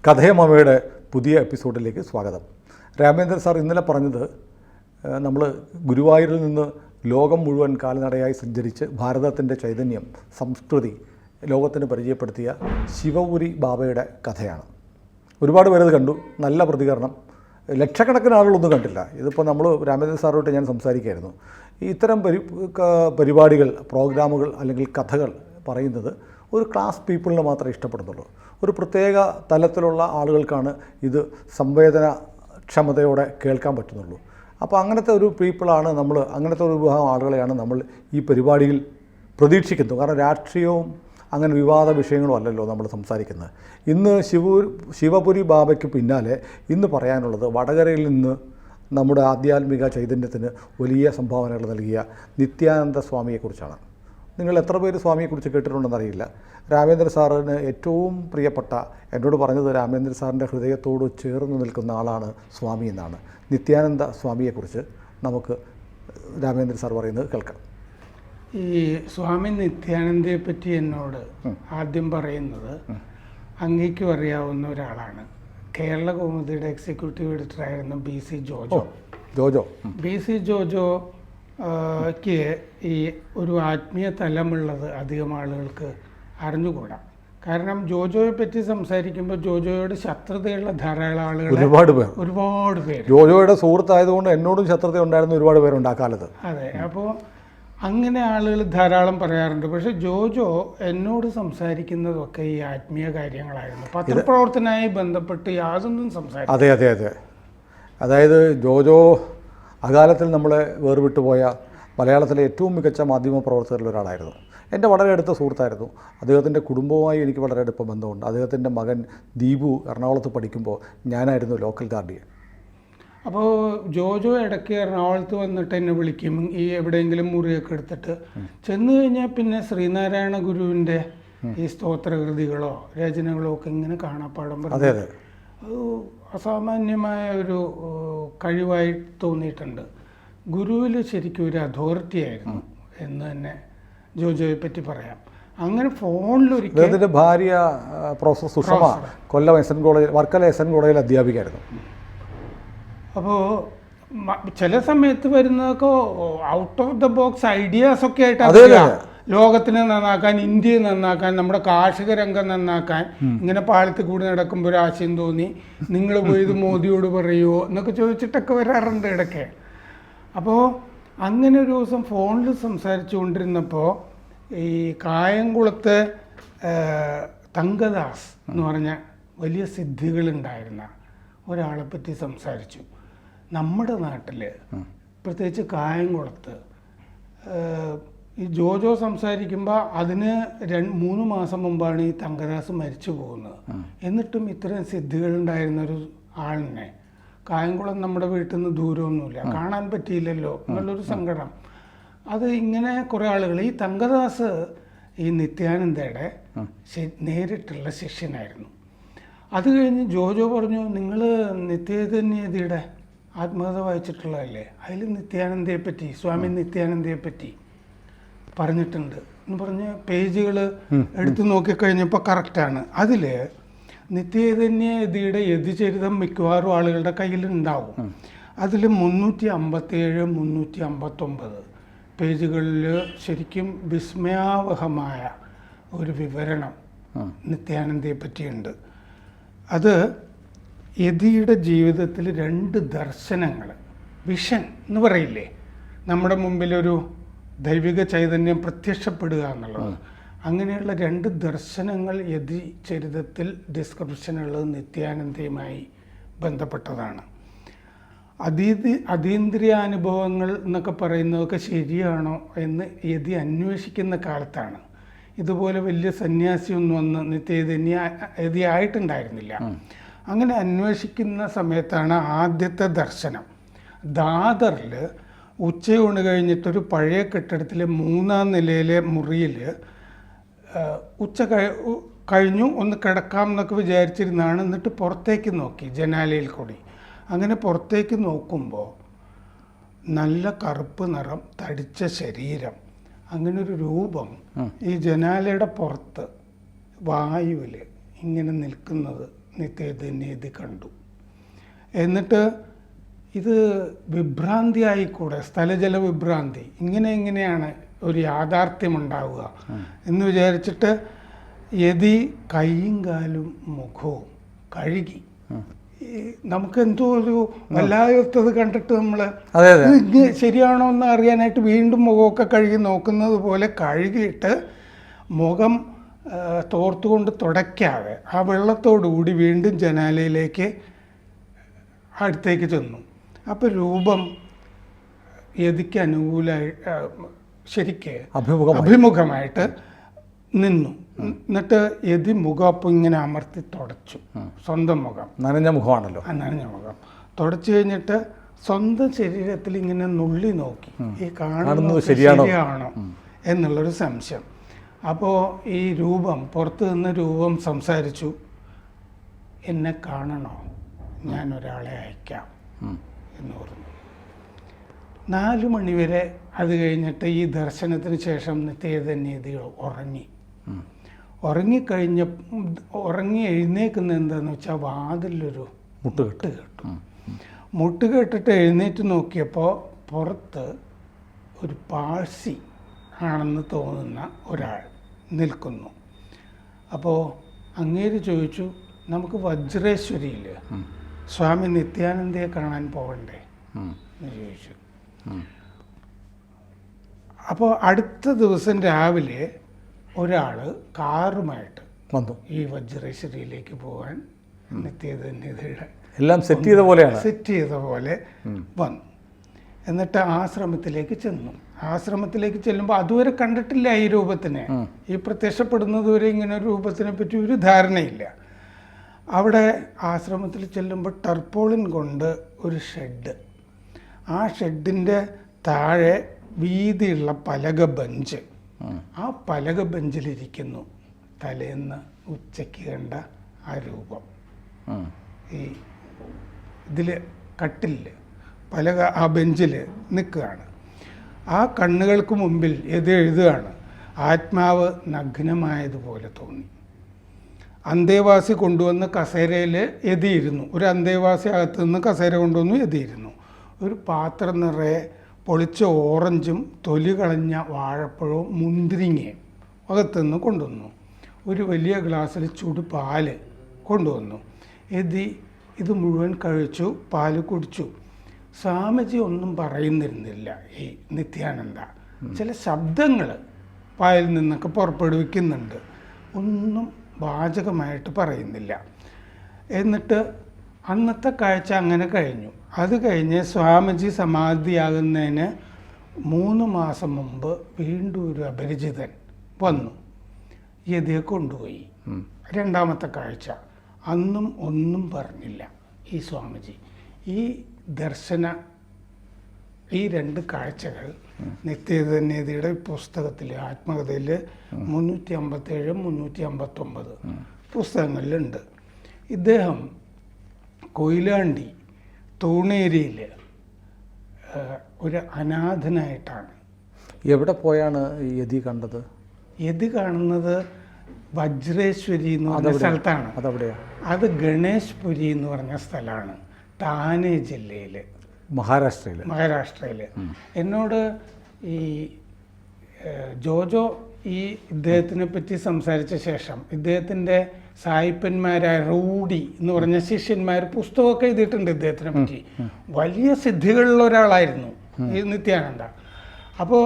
കഥയമവയുടെ പുതിയ എപ്പിസോഡിലേക്ക് സ്വാഗതം. രാമേന്ദ്രൻ സാർ ഇന്നലെ പറഞ്ഞത് നമ്മൾ ഗുരുവായൂരിൽ നിന്ന് ലോകം മുഴുവൻ കാൽനടയായി സഞ്ചരിച്ച് ഭാരതത്തിൻ്റെ ചൈതന്യം, സംസ്കൃതി ലോകത്തിന് പരിചയപ്പെടുത്തിയ ശിവപുരി ബാബയുടെ കഥയാണ്. ഒരുപാട് പേരത് കണ്ടു, നല്ല പ്രതികരണം. ലക്ഷക്കണക്കിന് ആളുകളൊന്നും കണ്ടില്ല. ഇതിപ്പോൾ നമ്മൾ രാമേന്ദ്രൻ സാറുമായിട്ട് ഞാൻ സംസാരിക്കുകയായിരുന്നു. ഇത്തരം പരിപാടികൾ, പ്രോഗ്രാമുകൾ അല്ലെങ്കിൽ കഥകൾ പറയുന്നത് ഒരു ക്ലാസ് പീപ്പിളിനെ മാത്രമേ ഇഷ്ടപ്പെടുന്നുള്ളൂ. ഒരു പ്രത്യേക തലത്തിലുള്ള ആളുകൾക്കാണ് ഇത് സംവേദനക്ഷമതയോടെ കേൾക്കാൻ പറ്റുന്നുള്ളൂ. അപ്പോൾ അങ്ങനത്തെ ഒരു പീപ്പിളാണ് നമ്മൾ, അങ്ങനത്തെ ഒരു വിഭാഗം ആളുകളെയാണ് നമ്മൾ ഈ പരിപാടിയിൽ പ്രതീക്ഷിക്കുന്നത്. കാരണം രാഷ്ട്രീയവും അങ്ങനെ വിവാദ വിഷയങ്ങളും അല്ലല്ലോ നമ്മൾ സംസാരിക്കുന്നത്. ഇന്ന് ശിവപുരി ബാബയ്ക്ക് പിന്നാലെ ഇന്ന് പറയാനുള്ളത് വടകരയിൽ നിന്ന് നമ്മുടെ ആധ്യാത്മിക ചൈതന്യത്തിന് വലിയ സംഭാവനകൾ നൽകിയ നിത്യാനന്ദ സ്വാമിയെക്കുറിച്ചാണ്. നിങ്ങൾ എത്ര പേര് സ്വാമിയെക്കുറിച്ച് കേട്ടിട്ടുണ്ടെന്നറിയില്ല. രാമേന്ദ്ര സാറിന് ഏറ്റവും പ്രിയപ്പെട്ട, എന്നോട് പറഞ്ഞത് രാമേന്ദ്ര സാറിൻ്റെ ഹൃദയത്തോട് ചേർന്ന് നിൽക്കുന്ന ആളാണ് സ്വാമി എന്നാണ്. നിത്യാനന്ദ സ്വാമിയെക്കുറിച്ച് നമുക്ക് രാമേന്ദ്ര സാർ പറയുന്നത് കേൾക്കാം. ഈ സ്വാമി നിത്യാനന്ദയെ പറ്റി എന്നോട് ആദ്യം പറയുന്നത് അങ്ങേക്കും അറിയാവുന്ന ഒരാളാണ്. കേരള കൗമുദിയുടെ എക്സിക്യൂട്ടീവ് എഡിറ്ററായിരുന്ന BC ജോജോ. BC ജോജോയ്ക്ക് ഈ ഒരു ആത്മീയ തലമുള്ളത് അധികം ആളുകൾക്ക് അറിഞ്ഞുകൂടാ. കാരണം ജോജോയെ പറ്റി സംസാരിക്കുമ്പോൾ ജോജോയോട് ശത്രുതയുള്ള ധാരാളം ആളുകൾ, ഒരുപാട് പേര്. ജോജോയുടെ സുഹൃത്തായതുകൊണ്ട് എന്നോടും ശത്രുത ഉണ്ടായിരുന്ന ഒരുപാട് പേരുണ്ട് ആ കാലത്ത്. അതെ, അപ്പോൾ അങ്ങനെ ആളുകൾ ധാരാളം പറയാറുണ്ട്. പക്ഷെ ജോജോ എന്നോട് സംസാരിക്കുന്നതൊക്കെ ഈ ആത്മീയ കാര്യങ്ങളായിരുന്നു. പത്രപ്രവർത്തനവുമായി ബന്ധപ്പെട്ട് യാതൊന്നും സംസാരിക്കും. അതെ. അതായത് ജോജോ അകാലത്തിൽ നമ്മളെ വേർവിട്ടു പോയ മലയാളത്തിലെ ഏറ്റവും മികച്ച മാധ്യമ പ്രവർത്തകരിൽ ഒരാളായിരുന്നു. എൻ്റെ വളരെ അടുത്ത സുഹൃത്തായിരുന്നു. അദ്ദേഹത്തിൻ്റെ കുടുംബവുമായി എനിക്ക് വളരെ അടുത്ത ബന്ധമുണ്ട്. അദ്ദേഹത്തിൻ്റെ മകൻ ദീപു എറണാകുളത്ത് പഠിക്കുമ്പോൾ ഞാനായിരുന്നു ലോക്കൽ ഗാർഡിയൻ. അപ്പോൾ ജോജോ ഇടയ്ക്ക് എറണാകുളത്ത് വന്നിട്ട് എന്നെ വിളിക്കും. ഈ എവിടെയെങ്കിലും മുറിയൊക്കെ എടുത്തിട്ട് ചെന്ന് കഴിഞ്ഞാൽ പിന്നെ ശ്രീനാരായണ ഗുരുവിൻ്റെ ഈ സ്തോത്രകൃതികളോ രചനകളോ ഒക്കെ ഇങ്ങനെ കാണാപ്പാടം പറഞ്ഞു. അത് അസാമാന്യമായ ഒരു കഴിവായി തോന്നിയിട്ടുണ്ട്. ഗുരുവിൽ ശരിക്കും ഒരു അതോറിറ്റി ആയിരുന്നു എന്ന് തന്നെ ജോജോയെ പറ്റി പറയാം. അങ്ങനെ ഫോണിലൊരിക്കൽ ഭാര്യ പ്രൊഫസർ സുഷമ കൊല്ലം SN കോളേജ്, വർക്കല SN കോളേജിൽ അധ്യാപികയായിരുന്നു. അപ്പോൾ ചില സമയത്ത് വരുന്നതൊക്കെ ഔട്ട് ഓഫ് ദ ബോക്സ് ഐഡിയാസൊക്കെ ആയിട്ട് ലോകത്തിനെ നന്നാക്കാൻ, ഇന്ത്യയെ നന്നാക്കാൻ, നമ്മുടെ കാർഷിക രംഗം നന്നാക്കാൻ. ഇങ്ങനെ പാളത്തിൽ കൂടി നടക്കുമ്പോൾ ഒരു ആശയം തോന്നി, നിങ്ങൾ പോയി ഇത് മോദിയോട് പറയുമോ എന്നൊക്കെ ചോദിച്ചിട്ടൊക്കെ വരാറുണ്ട് ഇടയ്ക്ക്. അപ്പോൾ അങ്ങനെ ഒരു ദിവസം ഫോണിൽ സംസാരിച്ചു കൊണ്ടിരുന്നപ്പോൾ ഈ കായംകുളത്തെ തങ്കദാസ് എന്ന് പറഞ്ഞ വലിയ സിദ്ധികളുണ്ടായിരുന്ന ഒരാളെ പറ്റി സംസാരിച്ചു. നമ്മുടെ നാട്ടിൽ പ്രത്യേകിച്ച് കായംകുളത്ത് ഈ ജോജോ സംസാരിക്കുമ്പോൾ അതിന് 3 മാസം മുമ്പാണ് ഈ തങ്കദാസ് മരിച്ചു പോകുന്നത്. എന്നിട്ടും ഇത്രയും സിദ്ധികളുണ്ടായിരുന്ന ഒരു ആളിനെ, കായംകുളം നമ്മുടെ വീട്ടിൽ നിന്ന് ദൂരമൊന്നുമില്ല, കാണാൻ പറ്റിയില്ലല്ലോ എന്നുള്ളൊരു സങ്കടം. അത് ഇങ്ങനെ കുറേ ആളുകൾ. ഈ തങ്കദാസ് ഈ നിത്യാനന്ദയുടെ നേരിട്ടുള്ള ശിഷ്യനായിരുന്നു. അത് കഴിഞ്ഞ് ജോജോ പറഞ്ഞു, നിങ്ങൾ നിത്യചൈതന്യയുടെ ആത്മകഥ വായിച്ചിട്ടുള്ളതല്ലേ, അതിൽ നിത്യാനന്ദയെ പറ്റി, സ്വാമി നിത്യാനന്ദയെ പറ്റി പറഞ്ഞിട്ടുണ്ട് എന്ന് പറഞ്ഞ് പേജുകൾ എടുത്തു നോക്കിക്കഴിഞ്ഞപ്പോൾ കറക്റ്റാണ്. അതിൽ നിത്യചൈതന്യയുടെ യതിചരിതം മിക്കവാറും ആളുകളുടെ കയ്യിലുണ്ടാവും. അതിൽ 357, 359 പേജുകളിൽ ശരിക്കും വിസ്മയാവഹമായ ഒരു വിവരണം നിത്യാനന്ദയെ പറ്റിയുണ്ട്. അത് യതിയുടെ ജീവിതത്തിൽ 2 ദർശനങ്ങൾ, വിഷൻ എന്ന് പറയില്ലേ, നമ്മുടെ മുമ്പിലൊരു ദൈവിക ചൈതന്യം പ്രത്യക്ഷപ്പെടുക എന്നുള്ളത്, അങ്ങനെയുള്ള 2 ദർശനങ്ങൾ യതി ചരിതത്തിൽ ഡിസ്ക്രിപ്ഷനുള്ളത് നിത്യാനന്ദയുമായി ബന്ധപ്പെട്ടതാണ്. അതീന്ദ്രിയാനുഭവങ്ങൾ എന്നൊക്കെ പറയുന്നതൊക്കെ ശരിയാണോ എന്ന് യതി അന്വേഷിക്കുന്ന കാലത്താണ്. ഇതുപോലെ വലിയ സന്യാസിയൊന്നും അന്ന് യതി ആയിട്ടുണ്ടായിരുന്നില്ല. അങ്ങനെ അന്വേഷിക്കുന്ന സമയത്താണ് ആദ്യത്തെ ദർശനം. ദാദറിൽ ഉച്ചയൂണ് കഴിഞ്ഞിട്ടൊരു പഴയ കെട്ടിടത്തിലെ 3ാം നിലയിലെ മുറിയിൽ ഉച്ച കഴിഞ്ഞു ഒന്ന് കിടക്കാം എന്നൊക്കെ വിചാരിച്ചിരുന്നാണ്. എന്നിട്ട് പുറത്തേക്ക് നോക്കി ജനാലയിൽ കൂടി. അങ്ങനെ പുറത്തേക്ക് നോക്കുമ്പോൾ നല്ല കറുപ്പ് നിറം, തടിച്ച ശരീരം, അങ്ങനൊരു രൂപം ഈ ജനാലയുടെ പുറത്ത് വായുവിൽ ഇങ്ങനെ നിൽക്കുന്നത് നിത്യനിധി കണ്ടു. എന്നിട്ട് ഇത് വിഭ്രാന്തി ആയിക്കൂടെ, സ്ഥലജല വിഭ്രാന്തി, ഇങ്ങനെയാണ് ഒരു യാഥാർത്ഥ്യമുണ്ടാവുക എന്ന് വിചാരിച്ചിട്ട് യതി കൈയും കാലും മുഖവും കഴുകി. നമുക്ക് എന്തോ ഒരു വല്ലാത്തത് കണ്ടിട്ട് നമ്മൾ ഇത് ശരിയാണോ എന്ന് അറിയാനായിട്ട് വീണ്ടും മുഖമൊക്കെ കഴുകി നോക്കുന്നത് പോലെ കഴുകിയിട്ട് മുഖം തോർത്തുകൊണ്ട് തുടയ്ക്കാതെ ആ വെള്ളത്തോടുകൂടി വീണ്ടും ജനാലയിലേക്ക് അടുത്തേക്ക് ചെന്നു. അപ്പോൾ രൂപം യതിക്ക് അനുകൂലമായി ശരിക്ക് അഭിമുഖമായിട്ട് നിന്നു. എന്നിട്ട് യതി മുഖം അപ്പം ഇങ്ങനെ അമർത്തി തുടച്ചു. സ്വന്തം മുഖം നനഞ്ഞ മുഖമാണല്ലോ, നനഞ്ഞ മുഖം തുടച്ചു കഴിഞ്ഞിട്ട് സ്വന്തം ശരീരത്തിൽ ഇങ്ങനെ നുള്ളി നോക്കി, ഈ കാണുന്നത് ശരിയാണോ എന്നുള്ളൊരു സംശയം. അപ്പോൾ ഈ രൂപം, പുറത്തു നിന്ന് രൂപം സംസാരിച്ചു, എന്നെ കാണണോ, ഞാൻ ഒരാളെ അയക്കാം എന്ന് പറഞ്ഞു. 4 മണിവരെ അത് കഴിഞ്ഞിട്ട് ഈ ദർശനത്തിന് ശേഷം നിത്യനിധികൾ ഉറങ്ങി എഴുന്നേക്കുന്ന എന്താണെന്ന് വെച്ചാൽ വാതിലൊരു മുട്ട് കേട്ടു. മുട്ട് കേട്ടിട്ട് എഴുന്നേറ്റ് നോക്കിയപ്പോൾ പുറത്ത് ഒരു പാഴ്സി ആണെന്ന് തോന്നുന്ന ഒരാൾ നിൽക്കുന്നു. അപ്പോൾ അങ്ങേര് ചോദിച്ചു, നമുക്ക് വജ്രേശ്വരിയിൽ സ്വാമി നിത്യാനന്ദയെ കാണാൻ പോകണ്ടേ എന്ന് ചോദിച്ചു. അപ്പോൾ അടുത്ത ദിവസം രാവിലെ ഒരാൾ കാറുമായിട്ട് വന്നു ഈ വജ്രേശ്വരിയിലേക്ക് പോകാൻ നിത്യനിധിയുടെ എല്ലാം സെറ്റ് ചെയ്ത പോലെ വന്നു. എന്നിട്ട് ആശ്രമത്തിലേക്ക് ചെന്നു. ആശ്രമത്തിലേക്ക് ചെല്ലുമ്പോൾ അതുവരെ കണ്ടിട്ടില്ല ഈ രൂപത്തിനെ, ഈ പ്രത്യക്ഷപ്പെടുന്നത് വരെ ഇങ്ങനെ ഒരു രൂപത്തിനെ പറ്റി ഒരു ധാരണയില്ല. അവിടെ ആശ്രമത്തിൽ ചെല്ലുമ്പോൾ ടർപ്പോളിൻ കൊണ്ട് ഒരു ഷെഡ്, ആ ഷെഡിൻ്റെ താഴെ വീതിയുള്ള പലക ബെഞ്ച്, ആ പലക ബെഞ്ചിലിരിക്കുന്നു തലേന്ന് ഉച്ചയ്ക്ക് കണ്ട ആ രൂപം. ഈ ഇതിൽ കട്ടില് പലക ആ ബെഞ്ചിൽ നിൽക്കുകയാണ്. ആ കണ്ണുകൾക്ക് മുമ്പിൽ ഇത് എഴുതുകയാണ്, ആത്മാവ് നഗ്നമായതുപോലെ തോന്നി. അന്തേവാസി കൊണ്ടുവന്ന് കസേരയിൽ എതിയിരുന്നു. ഒരു അന്തേവാസി അകത്ത് നിന്ന് കസേര കൊണ്ടുവന്ന് എതിയിരുന്നു. ഒരു പാത്രം നിറയെ പൊളിച്ച ഓറഞ്ചും തൊലി കളഞ്ഞ വാഴപ്പഴവും മുന്തിരിങ്ങയും അകത്തുനിന്ന് കൊണ്ടുവന്നു. ഒരു വലിയ ഗ്ലാസ്സിൽ ചൂട് പാല് കൊണ്ടുവന്നു. ഇത് മുഴുവൻ കഴിച്ചു, പാല് കുടിച്ചു. സ്വാമിജി ഒന്നും പറയുന്നിരുന്നില്ല. ഈ നിത്യാനന്ദ ചില ശബ്ദങ്ങൾ പാലിൽ നിന്നൊക്കെ പുറപ്പെടുവിക്കുന്നുണ്ട്, ഒന്നും വാചകമായിട്ട് പറയുന്നില്ല. എന്നിട്ട് അന്നത്തെ കാഴ്ച അങ്ങനെ കഴിഞ്ഞു. അത് കഴിഞ്ഞ് സ്വാമിജി സമാധിയാകുന്നതിന് 3 മാസം മുമ്പ് വീണ്ടും ഒരു അപരിചിതൻ വന്നു, യതിയെ കൊണ്ടുപോയി. 2ാമത്തെ കാഴ്ച. അന്നും ഒന്നും പറഞ്ഞില്ല ഈ സ്വാമിജി. ഈ 2 കാഴ്ചകൾ നിത്യനിധിയുടെ പുസ്തകത്തിൽ, ആത്മകഥയിൽ 357, 359 പുസ്തകങ്ങളിലുണ്ട്. ഇദ്ദേഹം കൊയിലാണ്ടി തൂണേരിയിൽ ഒരു അനാഥനായിട്ടാണ്. എവിടെ പോയാണ് യതി കണ്ടത്? യതി കാണുന്നത് വജ്രേശ്വരി എന്ന് പറഞ്ഞ സ്ഥലത്താണ്. അത് ഗണേശ്പുരി എന്ന് പറഞ്ഞ സ്ഥലമാണ്, താനെ ജില്ലയിൽ, മഹാരാഷ്ട്രയിൽ. എന്നോട് ഈ ജോജോ ഈ ഇദ്ദേഹത്തിനെ പറ്റി സംസാരിച്ച ശേഷം ഇദ്ദേഹത്തിൻ്റെ സായിപ്പന്മാരായ റൂഡി എന്ന് പറഞ്ഞ ശിഷ്യന്മാർ പുസ്തകമൊക്കെ എഴുതിയിട്ടുണ്ട് ഇദ്ദേഹത്തിനെ പറ്റി. വലിയ സിദ്ധികളുള്ള ഒരാളായിരുന്നു ഈ നിത്യാനന്ദ. അപ്പോൾ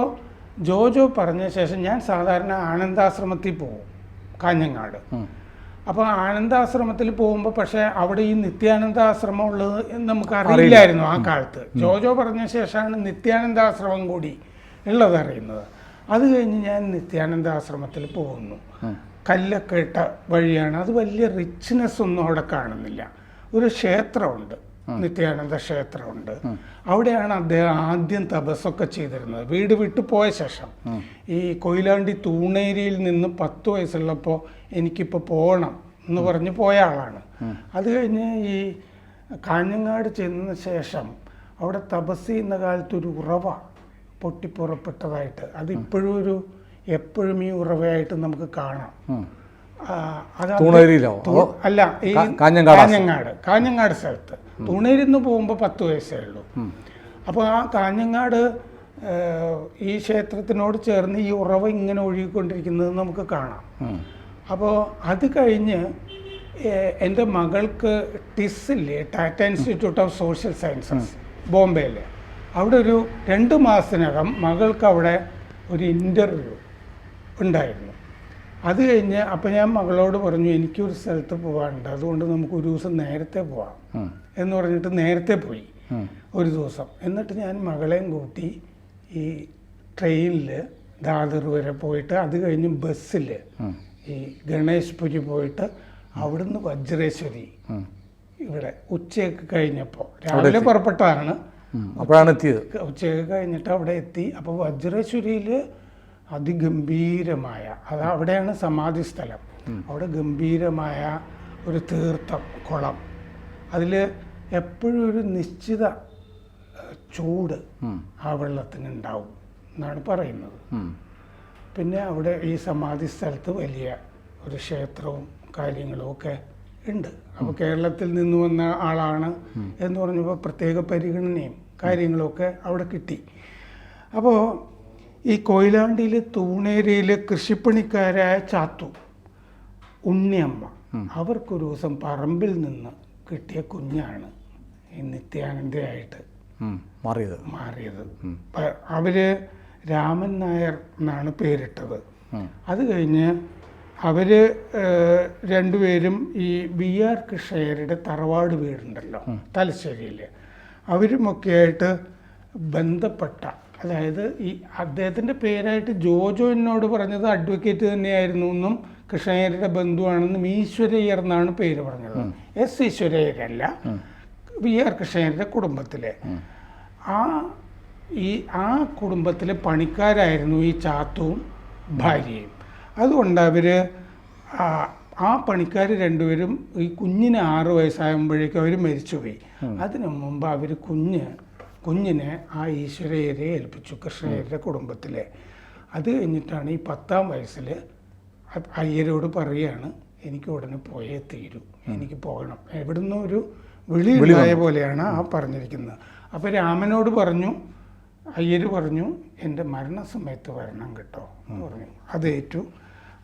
ജോജോ പറഞ്ഞ ശേഷം ഞാൻ സാധാരണ ആനന്ദാശ്രമത്തിൽ പോകും, കാഞ്ഞങ്ങാട്. അപ്പോൾ ആനന്ദാശ്രമത്തിൽ പോകുമ്പോൾ പക്ഷേ അവിടെ ഈ നിത്യാനന്ദാശ്രമം ഉള്ളത് നമുക്ക് അറിയില്ലായിരുന്നു ആ കാലത്ത്. ജോജോ പറഞ്ഞ ശേഷമാണ് നിത്യാനന്ദാശ്രമം കൂടി ഉള്ളത് അറിയുന്നത്. അത് കഴിഞ്ഞ് ഞാൻ നിത്യാനന്ദാശ്രമത്തിൽ പോകുന്നു. കല്ലൊക്കെ ഇട്ട വഴിയാണ്. അത് വലിയ റിച്ച്നെസ് ഒന്നും അവിടെ കാണുന്നില്ല. ഒരു ക്ഷേത്രമുണ്ട്, നിത്യാനന്ദ ക്ഷേത്രമുണ്ട്. അവിടെയാണ് അദ്ദേഹം ആദ്യം തപസ്സൊക്കെ ചെയ്തിരുന്നത്, വീട് വിട്ടു പോയ ശേഷം. ഈ കൊയിലാണ്ടി തൂണേരിയിൽ നിന്ന് 10 വയസ്സുള്ളപ്പോൾ എനിക്കിപ്പോൾ പോകണം എന്ന് പറഞ്ഞ് പോയ ആളാണ്. അത് കഴിഞ്ഞ് ഈ കാഞ്ഞങ്ങാട് ചെന്ന ശേഷം അവിടെ തപസ് ചെയ്യുന്ന കാലത്തൊരു ഉറവ പൊട്ടിപ്പുറപ്പെട്ടതായിട്ട്, അത് എപ്പോഴും ഈ ഉറവയായിട്ട് നമുക്ക് കാണാം. അത് തൂണേരിയിലോ അല്ല, ഈ കാഞ്ഞങ്ങാട് സ്ഥലത്ത്. തൂണേരിന്ന് പോകുമ്പോൾ 10 വയസ്സേ ഉള്ളൂ. അപ്പോൾ ആ കാഞ്ഞങ്ങാട് ഈ ക്ഷേത്രത്തിനോട് ചേർന്ന് ഈ ഉറവ ഇങ്ങനെ ഒഴുകിക്കൊണ്ടിരിക്കുന്നത് നമുക്ക് കാണാം. അപ്പോൾ അത് കഴിഞ്ഞ് എൻ്റെ മകൾക്ക് ടിസ്സില്ലേ, Tata institute of social sciences ബോംബെയിൽ, അവിടെ ഒരു 2 മാസത്തിനകം മകൾക്ക് അവിടെ ഒരു ഇൻ്റർവ്യൂ ഉണ്ടായിരുന്നു. അത് കഴിഞ്ഞ് അപ്പോൾ ഞാൻ മകളോട് പറഞ്ഞു, എനിക്കൊരു സ്ഥലത്ത് പോകാനുണ്ട്, അതുകൊണ്ട് നമുക്ക് ഒരു ദിവസം നേരത്തെ പോവാം എന്ന് പറഞ്ഞിട്ട് നേരത്തെ പോയി ഒരു ദിവസം. എന്നിട്ട് ഞാൻ മകളെയും കൂട്ടി ഈ ട്രെയിനിൽ ദാദർ വരെ പോയിട്ട് അത് കഴിഞ്ഞ് ബസ്സിൽ ഈ ഗണേഷ്പുരി പോയിട്ട് അവിടുന്ന് വജ്രേശ്വരി ഇവിടെ ഉച്ചയൊക്കെ കഴിഞ്ഞപ്പോൾ, രാവിലെ പുറപ്പെട്ടതാണ്, അപ്പോഴാണ് എത്തിയത്. ഉച്ചയൊക്കെ കഴിഞ്ഞിട്ട് അവിടെ എത്തി. അപ്പോൾ വജ്രേശ്വരിയിൽ അതിഗംഭീരമായ, അത് അവിടെയാണ് സമാധി സ്ഥലം, അവിടെ ഗംഭീരമായ ഒരു തീർത്ഥം കുളം, അതിൽ എപ്പോഴും ഒരു നിശ്ചിത ചൂട് ആ വെള്ളത്തിന് ഉണ്ടാവും എന്നാണ് പറയുന്നത്. പിന്നെ അവിടെ ഈ സമാധി സ്ഥലത്ത് വലിയ ഒരു ക്ഷേത്രവും കാര്യങ്ങളും ഒക്കെ ഉണ്ട്. അപ്പോൾ കേരളത്തിൽ നിന്ന് വന്ന ആളാണ് എന്ന് പറഞ്ഞപ്പോൾ പ്രത്യേക പരിഗണനയും കാര്യങ്ങളൊക്കെ അവിടെ കിട്ടി. അപ്പോൾ ഈ കൊയിലാണ്ടിയിൽ തൂണേരിയിൽ കൃഷിപ്പണിക്കാരായ ചാത്തു, ഉണ്ണിയമ്മ, അവർക്കൊരു ദിവസം പറമ്പിൽ നിന്ന് കിട്ടിയ കുഞ്ഞാണ് ഈ നിത്യാനന്ദയായിട്ട് മാറിയത്. അവര് രാമൻ നായർ എന്നാണ് പേരിട്ടത്. അത് കഴിഞ്ഞ് അവര് രണ്ടുപേരും ഈ BR കൃഷ്ണയ്യരുടെ തറവാട് വീടുണ്ടല്ലോ തലശ്ശേരിയിൽ, അവരുമൊക്കെയായിട്ട് ബന്ധപ്പെട്ട, അതായത് ഈ അദ്ദേഹത്തിൻ്റെ പേരായിട്ട് ജോജോ എന്നോട് പറഞ്ഞത് അഡ്വക്കേറ്റ് തന്നെയായിരുന്നു എന്നും കൃഷ്ണയ്യരുടെ ബന്ധുവാണെന്നും ഈശ്വരയ്യർ എന്നാണ് പേര് പറഞ്ഞത്. S ഈശ്വരയ്യരല്ല, BR കൃഷ്ണയ്യരുടെ കുടുംബത്തിലെ ആ കുടുംബത്തിലെ പണിക്കാരായിരുന്നു ഈ ചാത്തുവും ഭാര്യയും. അതുകൊണ്ട് അവർ ആ പണിക്കാർ രണ്ടുപേരും ഈ കുഞ്ഞിന് 6 വയസ്സാകുമ്പോഴേക്കും അവർ മരിച്ചുപോയി. അതിനു മുമ്പ് അവർ കുഞ്ഞിനെ ആ ഈശ്വരയ്യരെ ഏൽപ്പിച്ചു, കൃഷ്ണയ്യരുടെ കുടുംബത്തിലെ. അത് കഴിഞ്ഞിട്ടാണ് ഈ 10ാം വയസ്സിൽ അയ്യരോട് പറയുകയാണ്, എനിക്ക് ഉടനെ പോയേ തീരൂ, എനിക്ക് പോകണം. എവിടുന്ന് ഒരു വിളി ഉണ്ടായ പോലെയാണ് ആ പറഞ്ഞിരിക്കുന്നത്. അപ്പോൾ രാമനോട് പറഞ്ഞു, അയ്യർ പറഞ്ഞു, എൻ്റെ മരണസമയത്ത് വരണം കേട്ടോ എന്ന് പറഞ്ഞു. അതേറ്റു.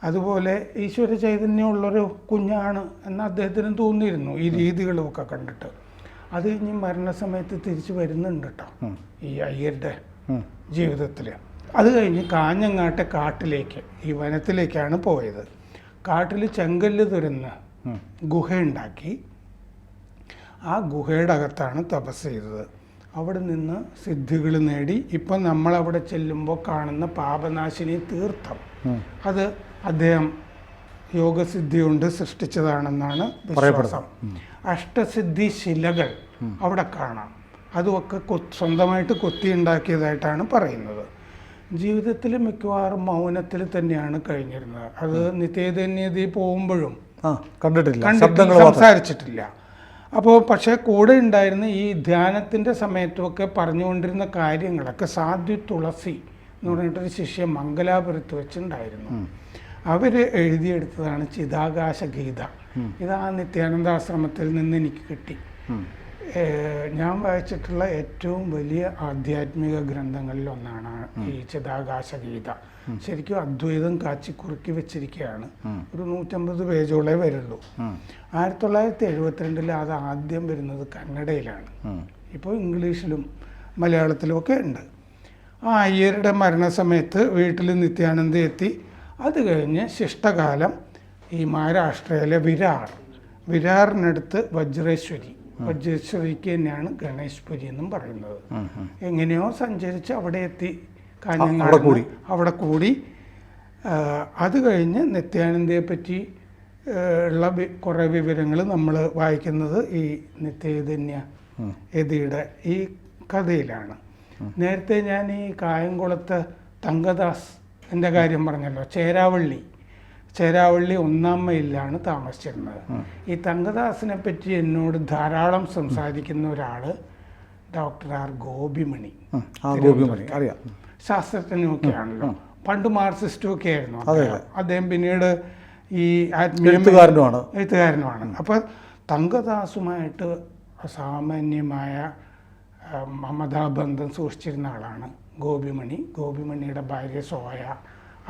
അതുപോലെ ഈശ്വര ചൈതന്യമുള്ളൊരു കുഞ്ഞാണ് എന്ന് അദ്ദേഹത്തിന് തോന്നിയിരുന്നു ഈ രീതികളുമൊക്കെ കണ്ടിട്ട്. അത് കഴിഞ്ഞ് മരണസമയത്ത് തിരിച്ചു വരുന്നുണ്ട് കേട്ടോ ഈ അയ്യരുടെ ജീവിതത്തിൽ. അത് കഴിഞ്ഞ് കാഞ്ഞങ്ങാട്ടെ കാട്ടിലേക്ക്, ഈ വനത്തിലേക്കാണ് പോയത്. കാട്ടിൽ ചെങ്കല്ല് തുരന്ന് ഗുഹയുണ്ടാക്കി, ആ ഗുഹയുടെ അകത്താണ് തപസ് ചെയ്തത്. അവിടെ നിന്ന് സിദ്ധികൾ നേടി. ഇപ്പം നമ്മളവിടെ ചെല്ലുമ്പോൾ കാണുന്ന പാപനാശിനി തീർത്ഥം, അത് അദ്ദേഹം യോഗസിദ്ധി കൊണ്ട് സൃഷ്ടിച്ചതാണെന്നാണ് വിശ്വാസം. അഷ്ടസിദ്ധി ശിലകൾ അവിടെ കാണാം, അതുമൊക്കെ സ്വന്തമായിട്ട് കൊത്തിയുണ്ടാക്കിയതായിട്ടാണ് പറയുന്നത്. ജീവിതത്തിൽ മിക്കവാറും മൗനത്തിൽ തന്നെയാണ് കഴിഞ്ഞിരുന്നത്. അത് നിത്യേതന്യതി പോകുമ്പോഴും സംസാരിച്ചിട്ടില്ല. അപ്പോൾ പക്ഷേ കൂടെ ഉണ്ടായിരുന്ന ഈ ധ്യാനത്തിൻ്റെ സമയത്തുമൊക്കെ പറഞ്ഞുകൊണ്ടിരുന്ന കാര്യങ്ങളൊക്കെ സാധ്വി തുളസി എന്ന് പറഞ്ഞിട്ടൊരു ശിഷ്യ മംഗലാപുരത്ത് വെച്ചുണ്ടായിരുന്നു. അവർ എഴുതിയെടുത്തതാണ് ചിതാകാശ ഗീത. ഇത് ആ നിത്യാനന്ദാശ്രമത്തിൽ നിന്ന് എനിക്ക് കിട്ടി. ഞാൻ വായിച്ചിട്ടുള്ള ഏറ്റവും വലിയ ആധ്യാത്മിക ഗ്രന്ഥങ്ങളിൽ ഒന്നാണ് ഈ ചിതാകാശ ഗീത. ശരിക്കും അദ്വൈതം കാച്ചി കുറുക്കി വെച്ചിരിക്കുകയാണ്. ഒരു 150 പേജോളേ വരുള്ളൂ. 1972 അത് ആദ്യം വരുന്നത് കന്നഡയിലാണ്. ഇപ്പോൾ ഇംഗ്ലീഷിലും മലയാളത്തിലും ഒക്കെ ഉണ്ട്. ആ അയ്യരുടെ മരണസമയത്ത് വീട്ടിൽ നിത്യാനന്ദ എത്തി. അത് കഴിഞ്ഞ് ശിഷ്ടകാലം ഈ മഹാരാഷ്ട്രയിലെ വിരാറിനടുത്ത് വജ്രേശ്വരിക്ക് തന്നെയാണ് ഗണേഷ്പുരി എന്നും പറയുന്നത്. എങ്ങനെയോ സഞ്ചരിച്ച് അവിടെ എത്തി, കാഞ്ഞങ്ങാട് അവിടെ കൂടി. അത് കഴിഞ്ഞ് നിത്യാനന്ദയെ പറ്റി ഉള്ള കുറേ വിവരങ്ങൾ നമ്മൾ വായിക്കുന്നത് ഈ നിത്യചൈതന്യ യതിയുടെ ഈ കഥയിലാണ്. നേരത്തെ ഞാൻ ഈ കായംകുളത്ത് തങ്കദാസ് എൻ്റെ കാര്യം പറഞ്ഞല്ലോ, ചേരാവള്ളി 1-ാം മൈലിലാണ് താമസിച്ചിരുന്നത്. ഈ തങ്കദാസിനെ പറ്റി എന്നോട് ധാരാളം സംസാരിക്കുന്ന ഒരാൾ ഡോക്ടർ ആർ ഗോപിമണി ശാസ്ത്രജ്ഞനൊക്കെയാണല്ലോ. പണ്ട് മാർക്സിസ്റ്റും ഒക്കെ ആയിരുന്നു അദ്ദേഹം. പിന്നീട് ഈ എഴുത്തുകാരനുമാണ്. അപ്പോൾ തങ്കദാസുമായിട്ട് അസാമാന്യമായ മമതാബന്ധം സൂക്ഷിച്ചിരുന്ന ആളാണ് ഗോപിമണിയുടെ ഭാര്യ സോയ,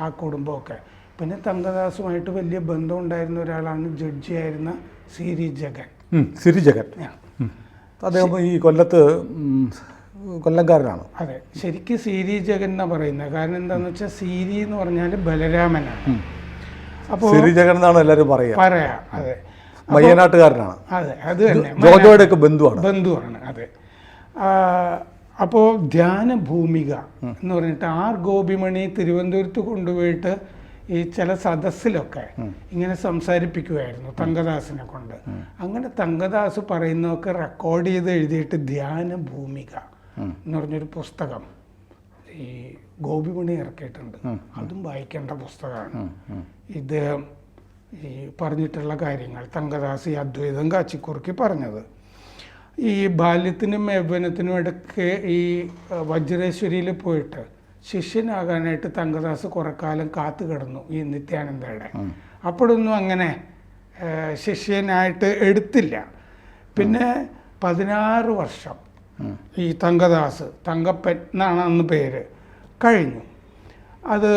ആ കുടുംബമൊക്കെ. പിന്നെ തങ്കദാസുമായിട്ട് വലിയ ബന്ധം ഉണ്ടായിരുന്ന ഒരാളാണ് ജഡ്ജിയായിരുന്ന സിരി ജഗൻ. അദ്ദേഹം ഈ കൊല്ലംകാരനാണ്. അതെ, ശരിക്കും സിരി ജഗൻ എന്നാണ് പറയുന്നത്. കാരണം എന്താണെന്ന് വെച്ചാൽ സിരി എന്ന് പറഞ്ഞാൽ ബലരാമനാണ്. അപ്പോൾ സിരി ജഗൻ എന്നാണ് എല്ലാവരും പറയാ. അതെ, വയനാട്ടുകാരനാണ്. അതെ, അത് തന്നെ ജോജോയുടെ ഒക്കെ ബന്ധുവാണ്. അതെ. അപ്പോൾ ധ്യാന ഭൂമിക എന്ന് പറഞ്ഞിട്ട് ആർ ഗോപിമണി തിരുവനന്തപുരത്ത് കൊണ്ടുപോയിട്ട് ഈ ചില സദസ്സിലൊക്കെ ഇങ്ങനെ സംസാരിപ്പിക്കുമായിരുന്നു തങ്കദാസിനെ കൊണ്ട്. അങ്ങനെ തങ്കദാസ് പറയുന്നതൊക്കെ റെക്കോർഡ് ചെയ്ത് എഴുതിയിട്ട് ധ്യാന ഭൂമിക എന്ന് പറഞ്ഞൊരു പുസ്തകം ഈ ഗോപിമണി ഇറക്കിയിട്ടുണ്ട്. അതും വായിക്കേണ്ട പുസ്തകമാണ്. ഇദ്ദേഹം ഈ പറഞ്ഞിട്ടുള്ള കാര്യങ്ങൾ തങ്കദാസ് ഈ അദ്വൈതം കാച്ചിക്കുറുക്കി പറഞ്ഞത്. ഈ ബാല്യത്തിനും യൗവനത്തിനും ഇടയ്ക്ക് ഈ വജ്രേശ്വരിയിൽ പോയിട്ട് ശിഷ്യനാകാനായിട്ട് തങ്കദാസ് കുറെ കാലം കാത്തു കിടന്നു ഈ നിത്യാനന്ദയുടെ. അപ്പോഴൊന്നും അങ്ങനെ ശിഷ്യനായിട്ട് എടുത്തില്ല. പിന്നെ 16 വർഷം ഈ തങ്കപ്പൻ എന്നാണ് അന്ന് പേര് കഴിഞ്ഞു. അത്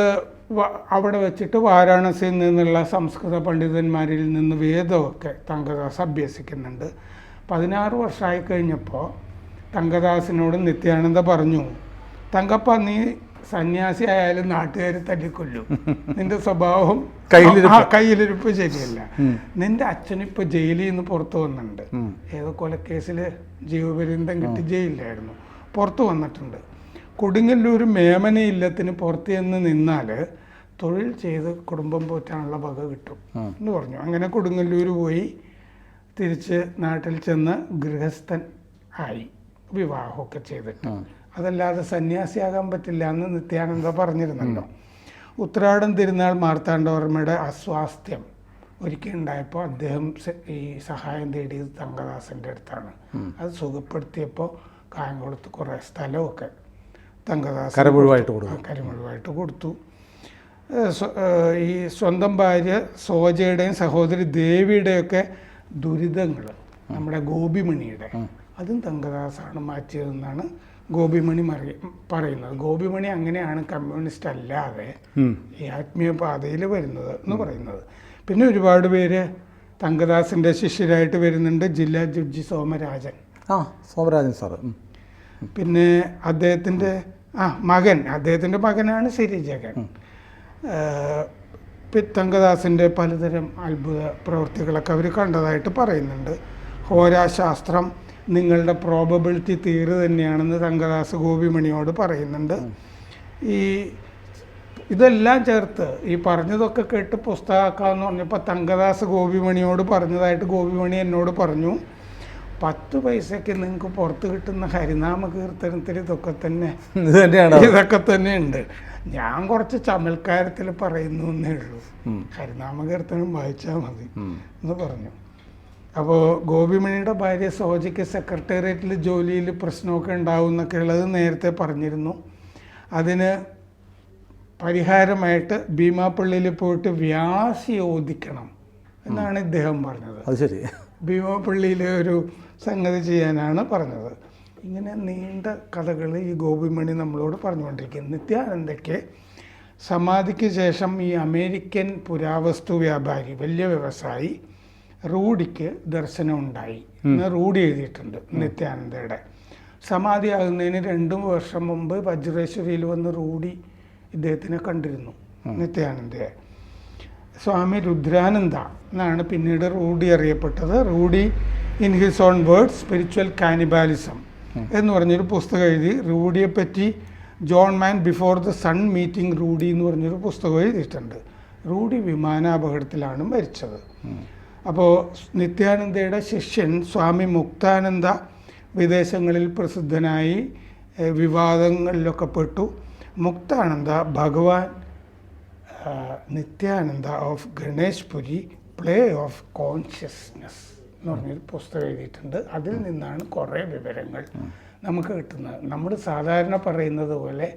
അവിടെ വെച്ചിട്ട് വാരാണസിയിൽ നിന്നുള്ള സംസ്കൃത പണ്ഡിതന്മാരിൽ നിന്ന് വേദമൊക്കെ തങ്കദാസ് അഭ്യസിക്കുന്നുണ്ട്. 16 വർഷമായി കഴിഞ്ഞപ്പോൾ തങ്കദാസിനോട് നിത്യാനന്ദ പറഞ്ഞു, തങ്കപ്പ, നീ സന്യാസി ആയാലും നാട്ടുകാർ തല്ലിക്കൊല്ലും. നിന്റെ സ്വഭാവം കയ്യിലിരിപ്പ് ശരിയല്ല. നിന്റെ അച്ഛനിപ്പോൾ ജയിലിൽ നിന്ന് പുറത്തു വന്നിട്ടുണ്ട്. ഏതോ കൊലക്കേസിൽ ജീവപര്യന്തം കിട്ടി ജയിലിലായിരുന്നു, പുറത്തു വന്നിട്ടുണ്ട്. കൊടുങ്ങല്ലൂർ മേമന ഇല്ലത്തിന് പുറത്ത് ചെന്ന് നിന്നാൽ തൊഴിൽ ചെയ്ത് കുടുംബം പോറ്റാനുള്ള വക കിട്ടും എന്ന് പറഞ്ഞു. അങ്ങനെ കൊടുങ്ങല്ലൂർ പോയി തിരിച്ച് നാട്ടിൽ ചെന്ന് ഗൃഹസ്ഥൻ ആയി, വിവാഹമൊക്കെ ചെയ്തിട്ട്. അതല്ലാതെ സന്യാസിയാകാൻ പറ്റില്ല എന്ന് നിത്യാനന്ദ പറഞ്ഞിരുന്നല്ലോ. ഉത്രാടം തിരുനാൾ മാർത്താണ്ഡവർമ്മയുടെ അസ്വാസ്ഥ്യം ഒരിക്കൽ ഉണ്ടായപ്പോൾ അദ്ദേഹം ഈ സഹായം തേടിയത് തങ്കദാസിൻ്റെ അടുത്താണ്. അത് സുഖപ്പെടുത്തിയപ്പോൾ കായംകുളത്ത് കുറേ സ്ഥലമൊക്കെ തങ്കദാസ് കരിമുഴുവായിട്ട് കൊടുത്തു. ഈ സ്വന്തം ഭാര്യ സോജയുടെയും സഹോദരി ദേവിയുടെയൊക്കെ ദുരിതങ്ങൾ നമ്മുടെ ഗോപിമണിയുടെ അതും തങ്കദാസാണ് മാറ്റിയതെന്നാണ് ഗോപിമണി പറയുന്നത്. ഗോപിമണി അങ്ങനെയാണ് കമ്മ്യൂണിസ്റ്റ് അല്ലാതെ ഈ ആത്മീയ പാതയിൽ വരുന്നത് എന്ന് പറയുന്നത്. പിന്നെ ഒരുപാട് പേര് തങ്കദാസിൻ്റെ ശിഷ്യരായിട്ട് വരുന്നുണ്ട്. ജില്ലാ ജഡ്ജി സോമരാജൻ സാറ്. പിന്നെ അദ്ദേഹത്തിൻ്റെ മകനാണ് സിരി ജഗൻ. തങ്കദാസിൻ്റെ പലതരം അത്ഭുത പ്രവൃത്തികളൊക്കെ അവർ കണ്ടതായിട്ട് പറയുന്നുണ്ട്. ഹോരാശാസ്ത്രം നിങ്ങളുടെ പ്രോബബിലിറ്റി തീര് തന്നെയാണെന്ന് തങ്കദാസ് ഗോപിമണിയോട് പറയുന്നുണ്ട്. ഇതെല്ലാം ചേർത്ത് ഈ പറഞ്ഞതൊക്കെ കേട്ട് പുസ്തകമാക്കാമെന്ന് പറഞ്ഞപ്പോൾ തങ്കദാസ് ഗോപിമണിയോട് പറഞ്ഞതായിട്ട് ഗോപിമണി എന്നോട് പറഞ്ഞു, 10 പൈസയ്ക്ക് നിങ്ങൾക്ക് പുറത്ത് കിട്ടുന്ന ഹരിനാമ കീർത്തനത്തിൽ ഇതൊക്കെ തന്നെ ഉണ്ട്. ഞാൻ കുറച്ച് ചമൽക്കാരത്തിൽ പറയുന്നു എന്നേ ഉള്ളൂ, ഹരിനാമ കീർത്തനം വായിച്ചാൽ മതി എന്ന് പറഞ്ഞു. അപ്പോൾ ഗോപിമണിയുടെ ഭാര്യ സോജയ്ക്ക് സെക്രട്ടേറിയറ്റിൽ ജോലിയിൽ പ്രശ്നമൊക്കെ ഉണ്ടാവും എന്നൊക്കെ ഉള്ളത് നേരത്തെ പറഞ്ഞിരുന്നു. അതിന് പരിഹാരമായിട്ട് ഭീമാപ്പള്ളിയിൽ പോയിട്ട് വ്യാസി ഓദിക്കണം എന്നാണ് ഇദ്ദേഹം പറഞ്ഞത്. അത് ശരി, ഭീമാപ്പള്ളിയിലെ ഒരു സംഗതി ചെയ്യാനാണ് പറഞ്ഞത്. ഇങ്ങനെ നീണ്ട കഥകൾ ഈ ഗോപിമണി നമ്മളോട് പറഞ്ഞുകൊണ്ടിരിക്കുന്നു. നിത്യാനന്ദയ്ക്ക് സമാധിക്ക് ശേഷം ഈ അമേരിക്കൻ പുരാവസ്തു വ്യാപാരി വലിയ വ്യവസായി റൂഡിക്ക് ദർശനം ഉണ്ടായി എന്ന് റൂഡി എഴുതിയിട്ടുണ്ട്. നിത്യാനന്ദയുടെ സമാധിയാകുന്നതിന് 2 വർഷം മുമ്പ് വജ്രേശ്വരിയിൽ വന്ന് റൂഡി ഇദ്ദേഹത്തിനെ കണ്ടിരുന്നു, നിത്യാനന്ദയെ. സ്വാമി രുദ്രാനന്ദ എന്നാണ് പിന്നീട് റൂഡി അറിയപ്പെട്ടത്. Rudi in his own words spiritual cannibalism എന്ന് പറഞ്ഞൊരു പുസ്തകം എഴുതി. റൂഡിയെപ്പറ്റി John Mann before the sun meeting Rudi എന്ന് പറഞ്ഞൊരു പുസ്തകം എഴുതിയിട്ടുണ്ട്. റൂഡി വിമാനാപകടത്തിലാണ് മരിച്ചത്. അപ്പോൾ നിത്യാനന്ദയുടെ ശിഷ്യൻ സ്വാമി മുക്താനന്ദ വിദേശങ്ങളിൽ പ്രസിദ്ധനായി വിവാദങ്ങളിലൊക്കെ പെട്ടു. Muktananda Bhagawan Nityananda of Ganeshpuri play of consciousness എന്ന് പറഞ്ഞൊരു പുസ്തകം എഴുതിയിട്ടുണ്ട്. അതിൽ നിന്നാണ് കുറേ വിവരങ്ങൾ നമുക്ക് കിട്ടുന്നത്. നമ്മൾ സാധാരണ പറയുന്നത് പോലെ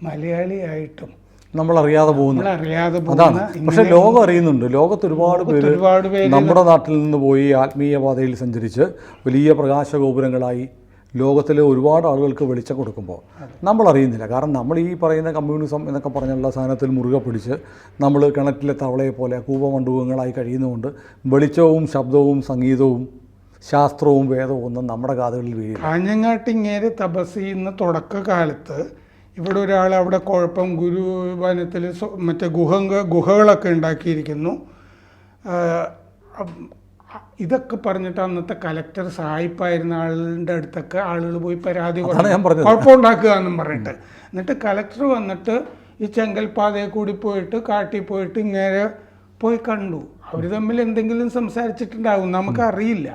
മലയാളിയായിട്ടും നമ്മളറിയാതെ പോകുന്നു. നമ്മളറിയാതെ അതാണ്. പോകുന്ന പക്ഷേ ലോകം അറിയുന്നുണ്ട്. ലോകത്ത് ഒരുപാട് പേര് നമ്മുടെ നാട്ടിൽ നിന്ന് പോയി ആത്മീയ പാതയിൽ സഞ്ചരിച്ച് വലിയ പ്രകാശഗോപുരങ്ങളായി ലോകത്തിലെ ഒരുപാട് ആളുകൾക്ക് വെളിച്ചം കൊടുക്കുമ്പോൾ നമ്മൾ അറിയുന്നില്ല. കാരണം നമ്മൾ ഈ പറയുന്ന കമ്മ്യൂണിസം എന്നൊക്കെ പറഞ്ഞുള്ള സാധനത്തിൽ മുറുകെ പിടിച്ച് നമ്മൾ കിണറ്റിലെ തവളയെ പോലെ കൂപമണ്ഡൂകങ്ങളായി കഴിയുന്നതുകൊണ്ട് വെളിച്ചവും ശബ്ദവും സംഗീതവും ശാസ്ത്രവും വേദവും ഒന്നും നമ്മുടെ കാതുകളിൽ വീഴില്ല. കാഞ്ഞങ്ങാട്ടിങ്ങേര് തപസ് ചെയ്യുന്ന തുടക്കകാലത്ത് ഇവിടെ ഒരാൾ അവിടെ കുഴപ്പം ഗുരുവനത്തിൽ മറ്റേ ഗുഹകളൊക്കെ ഉണ്ടാക്കിയിരിക്കുന്നു. ഇതൊക്കെ പറഞ്ഞിട്ട് അന്നത്തെ കലക്ടർ സായിപ്പായിരുന്ന ആളുടെ അടുത്തൊക്കെ ആളുകൾ പോയി പരാതി കുഴപ്പമുണ്ടാക്കുക എന്നും പറഞ്ഞിട്ട്, എന്നിട്ട് കലക്ടർ വന്നിട്ട് ഈ ചെങ്കൽപ്പാതയെ കൂടി പോയിട്ട് കാട്ടിൽ പോയിട്ട് ഇങ്ങനെ പോയി കണ്ടു. അവർ തമ്മിൽ എന്തെങ്കിലും സംസാരിച്ചിട്ടുണ്ടാകും, നമുക്കറിയില്ല.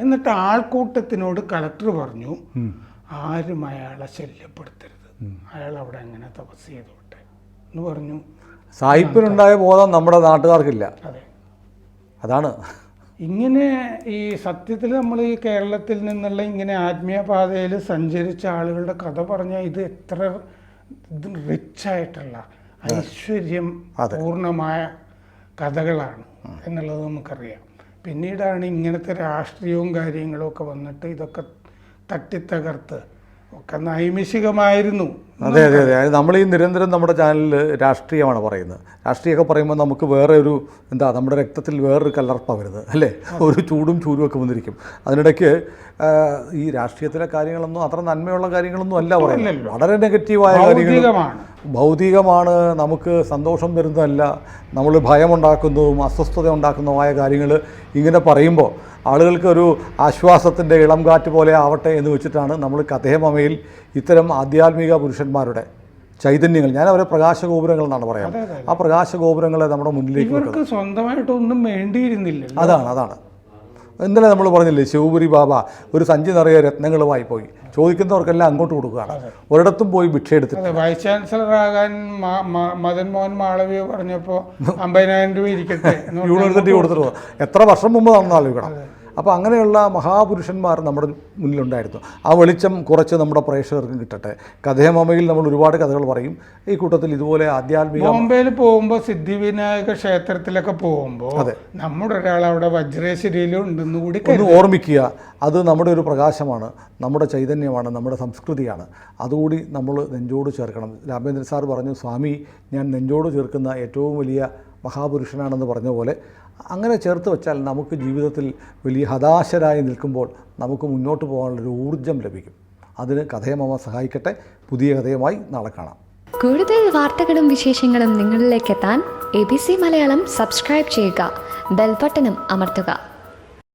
എന്നിട്ട് ആൾക്കൂട്ടത്തിനോട് കലക്ടർ പറഞ്ഞു, ആരും അയാളെ ശല്യപ്പെടുത്തരുത്, അയാൾ അവിടെ എങ്ങനെ തപസ് ചെയ്തോട്ടെ എന്ന് പറഞ്ഞു. സായിപ്പിനുണ്ടായ ബോധം നമ്മുടെ നാട്ടുകാർക്കില്ല. അതെ, അതാണ്. ഇങ്ങനെ ഈ സത്യത്തിൽ നമ്മൾ ഈ കേരളത്തിൽ നിന്നുള്ള ഇങ്ങനെ ആത്മീയ പാതയിൽ സഞ്ചരിച്ച ആളുകളുടെ കഥ പറഞ്ഞാൽ ഇത് എത്ര റിച്ചായിട്ടുള്ള ഐശ്വര്യം പൂർണ്ണമായ കഥകളാണ് എന്നുള്ളത് നമുക്കറിയാം. പിന്നീടാണ് ഇങ്ങനത്തെ രാഷ്ട്രീയവും കാര്യങ്ങളും ഒക്കെ വന്നിട്ട് ഇതൊക്കെ തട്ടിത്തകർത്ത് ഒക്കെ നൈമിഷികമായിരുന്നു. അതെ അതെ അതെ. നമ്മൾ ഈ നിരന്തരം നമ്മുടെ ചാനലിൽ രാഷ്ട്രീയമാണ് പറയുന്നത്. രാഷ്ട്രീയമൊക്കെ പറയുമ്പോൾ നമുക്ക് വേറെ ഒരു നമ്മുടെ രക്തത്തിൽ വേറൊരു കലർപ്പാണ് വരുന്നത് അല്ലേ, ഒരു ചൂടും ചൂരും ഒക്കെ വന്നിരിക്കും. അതിനിടയ്ക്ക് ഈ രാഷ്ട്രീയത്തിലെ കാര്യങ്ങളൊന്നും അത്ര നന്മയുള്ള കാര്യങ്ങളൊന്നും അല്ല പറയുന്നത്. വളരെ നെഗറ്റീവായ കാര്യങ്ങൾ, ഭൗതികമാണ്, നമുക്ക് സന്തോഷം തരുന്നതല്ല, നമ്മൾ ഭയമുണ്ടാക്കുന്നതും അസ്വസ്ഥത ഉണ്ടാക്കുന്നതുമായ കാര്യങ്ങൾ ഇങ്ങനെ പറയുമ്പോൾ ആളുകൾക്ക് ഒരു ആശ്വാസത്തിൻ്റെ ഇളം കാറ്റ് പോലെ ആവട്ടെ എന്ന് വെച്ചിട്ടാണ് നമ്മൾ കഥേമമയിൽ ഇത്തരം ആധ്യാത്മിക പുരുഷന്മാരുടെ ചൈതന്യങ്ങൾ, ഞാൻ അവരെ പ്രകാശഗോപുരങ്ങൾ എന്നാണ് പറയുന്നത്, ആ പ്രകാശഗോപുരങ്ങളെ നമ്മുടെ മുന്നിലേക്ക് ഇവർക്ക് സ്വന്തമായിട്ടൊന്നും വേണ്ടിയിരുന്നില്ല. അതാണ് ഇന്നലെ നമ്മൾ പറഞ്ഞില്ലേ, ശിവപുരി ബാബ ഒരു സഞ്ചി നിറയെ രത്നങ്ങളുമായി പോയി, ചോദിക്കുന്നവർക്കെല്ലാം അങ്ങോട്ട് കൊടുക്കുകയാണ്, ഒരിടത്തും പോയി ഭിക്ഷ എടുത്തിട്ട്. വൈസ് ചാൻസലർ ആകാൻ മദൻ മോഹൻ മാളവ്യ പറഞ്ഞപ്പോൾ 50,000 രൂപ ഇരിക്കട്ടെ യൂണിവേഴ്സിറ്റി കൊടുത്തിട്ട് എത്ര വർഷം മുമ്പ് നടന്ന ആലോചിക്കണം. അപ്പോൾ അങ്ങനെയുള്ള മഹാപുരുഷന്മാർ നമ്മുടെ മുന്നിലുണ്ടായിരുന്നു. ആ വെളിച്ചം കുറച്ച് നമ്മുടെ പ്രേക്ഷകർക്ക് കിട്ടട്ടെ. കഥേമമയിൽ നമ്മൾ ഒരുപാട് കഥകൾ പറയും. ഈ കൂട്ടത്തിൽ ഇതുപോലെ ആധ്യാത്മിക ബോംബെയിൽ പോകുമ്പോൾ സിദ്ധിവിനായക ക്ഷേത്രത്തിലൊക്കെ പോകുമ്പോൾ നമ്മുടെ ഒരാൾ അവിടെ വജ്രേശ്വരിയിലും ഉണ്ടെന്ന് കൂടി ഒന്ന് ഓർമ്മിക്കുക. അത് നമ്മുടെ ഒരു പ്രകാശമാണ്, നമ്മുടെ ചൈതന്യമാണ്, നമ്മുടെ സംസ്കൃതിയാണ്. അതുകൂടി നമ്മൾ നെഞ്ചോട് ചേർക്കണം. രാമേന്ദ്രൻ സാർ പറഞ്ഞു, സ്വാമി ഞാൻ നെഞ്ചോട് ചേർക്കുന്ന ഏറ്റവും വലിയ മഹാപുരുഷനാണെന്ന് പറഞ്ഞ പോലെ അങ്ങനെ ചേർത്ത് വെച്ചാൽ നമുക്ക് ജീവിതത്തിൽ വലിയ ഹതാശരായി നിൽക്കുമ്പോൾ നമുക്ക് മുന്നോട്ട് പോകാനുള്ളൊരു ഊർജ്ജം ലഭിക്കും. അതിന് കഥേമമ സഹായിക്കട്ടെ. പുതിയ കഥയുമായി നാളെ കാണാം. കൂടുതൽ വാർത്തകളും വിശേഷങ്ങളും നിങ്ങളിലേക്ക് എത്താൻ ABC മലയാളം സബ്സ്ക്രൈബ് ചെയ്യുക, ബെൽ ബട്ടണും അമർത്തുക.